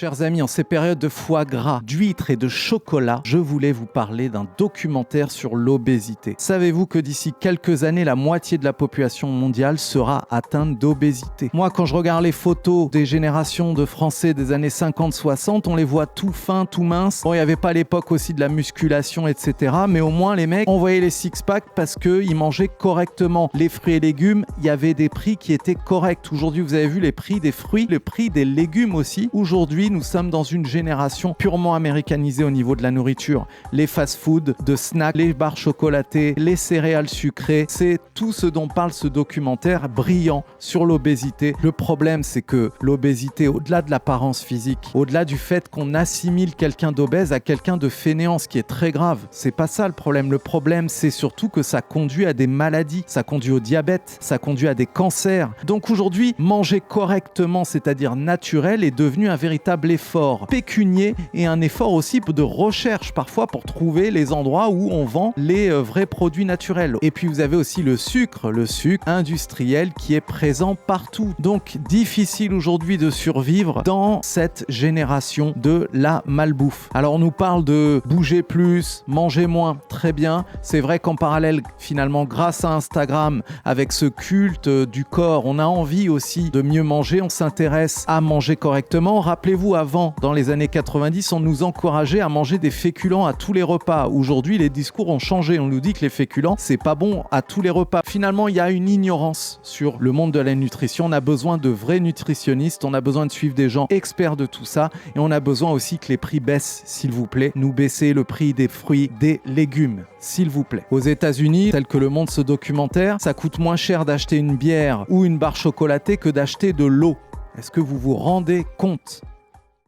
Chers amis, en ces périodes de foie gras, d'huîtres et de chocolat, je voulais vous parler d'un documentaire sur l'obésité. Savez-vous que d'ici quelques années, la moitié de la population mondiale sera atteinte d'obésité? Moi, quand je regarde les photos des générations de Français des années 50-60, on les voit tout fins, tout minces. Bon, il n'y avait pas à l'époque aussi de la musculation, etc. Mais au moins, les mecs envoyaient les six-packs parce qu'ils mangeaient correctement. Les fruits et légumes, il y avait des prix qui étaient corrects. Aujourd'hui, vous avez vu les prix des fruits, le prix des légumes aussi. Aujourd'hui, nous sommes dans une génération purement américanisée au niveau de la nourriture. Les fast-foods, de snacks, les barres chocolatées, les céréales sucrées, c'est tout ce dont parle ce documentaire brillant sur l'obésité. Le problème, c'est que l'obésité, au-delà de l'apparence physique, au-delà du fait qu'on assimile quelqu'un d'obèse à quelqu'un de fainéant, ce qui est très grave, c'est pas ça le problème. Le problème, c'est surtout que ça conduit à des maladies, ça conduit au diabète, ça conduit à des cancers. Donc aujourd'hui, manger correctement, c'est-à-dire naturel, est devenu un véritable effort pécunier et un effort aussi de recherche parfois pour trouver les endroits où on vend les vrais produits naturels. Et puis vous avez aussi le sucre industriel qui est présent partout. Donc difficile aujourd'hui de survivre dans cette génération de la malbouffe. Alors on nous parle de bouger plus, manger moins, très bien. C'est vrai qu'en parallèle, finalement, grâce à Instagram, avec ce culte du corps, on a envie aussi de mieux manger, on s'intéresse à manger correctement. Rappelez-vous, avant, dans les années 90, on nous encourageait à manger des féculents à tous les repas. Aujourd'hui, les discours ont changé. On nous dit que les féculents, c'est pas bon à tous les repas. Finalement, il y a une ignorance sur le monde de la nutrition. On a besoin de vrais nutritionnistes. On a besoin de suivre des gens experts de tout ça. Et on a besoin aussi que les prix baissent, s'il vous plaît. Nous baisser le prix des fruits, des légumes, s'il vous plaît. Aux États-Unis, tel que le montre ce documentaire, ça coûte moins cher d'acheter une bière ou une barre chocolatée que d'acheter de l'eau. Est-ce que vous vous rendez compte ?